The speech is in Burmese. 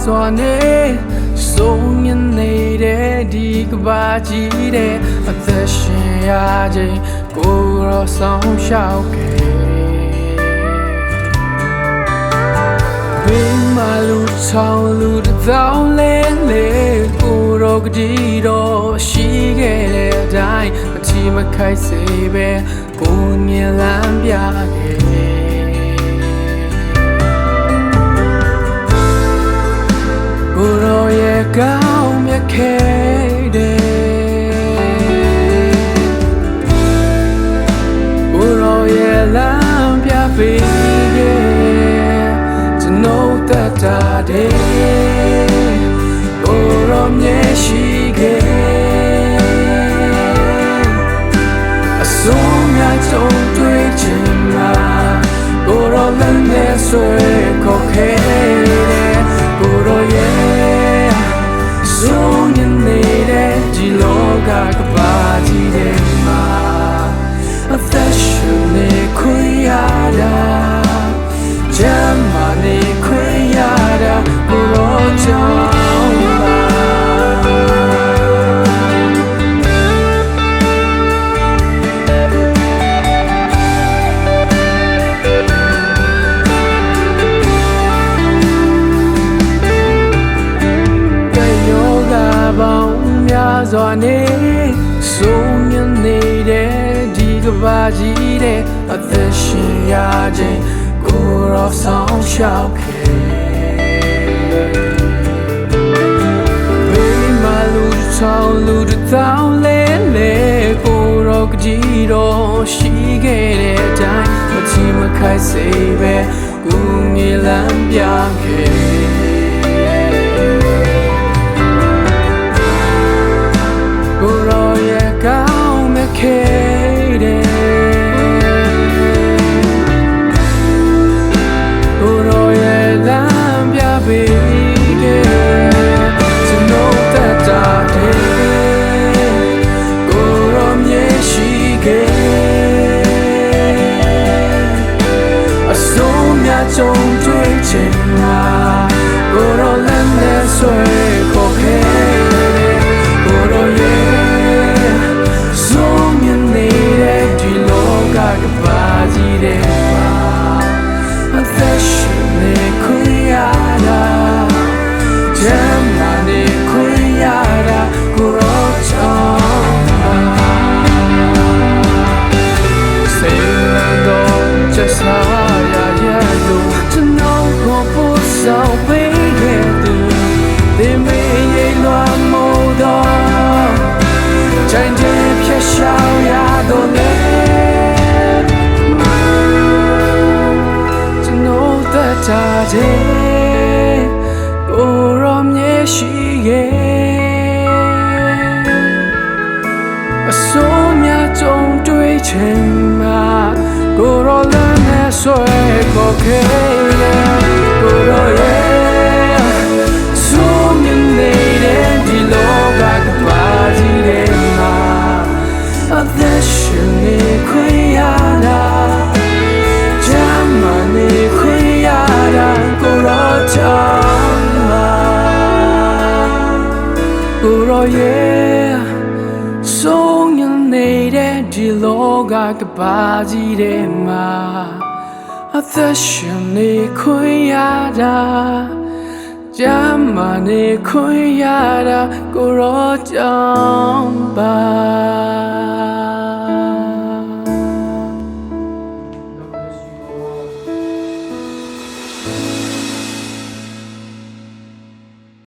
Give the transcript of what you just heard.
စွာနဲ့ဆုံးမြင်နေတဲ့ဒီကဘာကြီးတဲ့အသက်ရှင်ရခြင်းကိုရောဆောင်ရှောက်ခဲ့ဘေးမှာလူချောင်းလူတောင်းလဲလေကိုရောကတိတော့ရှိခဲ့တဲ့အတိုင်းမချီမခိုက်စေပဲကိုမြင်လမ်းပြခဲ့ကိုရောရဲ့ကောင်းမြတ်ခဲ့တယ်ကိုရောရဲ့လမ်းပြပေးခဲ့ကျွန်တော်တတ်တာတဲ့ကိုရောမျက်ရှိခဲ့အဆုံးများကြုံတွေ့ချင်မှာကိုရောလမ်းနဲ့ဆွဲခေါ်ခဲ့တယ်ကိုရောရဲ့ဆုံးမြင်နေတဲ့ဒီလောကကဘာကြီးတဲ့မှာအသက်ရှင်နေခွင့်ရတာဂျမ်းမနေခွင့်ရတာကိုရောကြောင့်ပါစွာနဲ့ဆုံးမြင်နေတဲ့ဒီကဘာကြီးတဲ့အသက်ရှင်ရခြင်းကိုရောဆောင်ရှောက်ခဲ့ဘေးမှာလူချောင်းလူတောင်းလဲလေကိုရောကကြီးတော့ရှိခဲ့တဲ့အတိုင်းမချီမခိုက်စေပဲကိုငေလမ်းပြခဲ့ခဲ့တယ်ကိုရောရဲ့လမ်းပြပေးခဲ့ကျွန်တော်တတ်တာတဲ့ကိုရောမျက်ရှိခဲ့အဆုံးများကြုံတွေ့ချင်တာကိုရောလမ်းနဲ့ဆွဲခေါ်ခဲ့တယ်ကိုရောရဲ့ကဘာကြီးတဲ့မှာအသက်ရှင်နေခွင့်ရတာဂျမ်းမနေခွင့်ရတာကိုရောချောင်းပါစေလန်တော့ချက်စားရရလို့ကျွန်တော်ကိုပို့ဆောင်ပေးခဲ့သူဒီမေးရင်လွှမ်းမိုးတော့ချိန်တည်းဖြတ်ရှောင်ရတော့လေတာတဲ့ကိုရောမျက်ရှိရဲ့အစိုးများကြုံတွေ့ချင်မှာကိုရောလမ်းနဲ့ဆွဲခေါ်ခဲ့တယ်ကိုရောရဲ့စိုးမြင်နေတဲ့ဒီလောကကဘာကြီးတဲ့မှာအသက်ရှင်နေခွင့်ရတာဂျမ်းမနေခွင့်ကိုရောချောင်းပါကိုရောရဲ့ဆုံးမြင်နေတဲ့ဒီလောကကဘာကြီးတဲ့မှာအသက်ရှင်နေခွင့်ရတာဂျမ်းမနေခွင့်ရတာကိုရောချောင်းပါ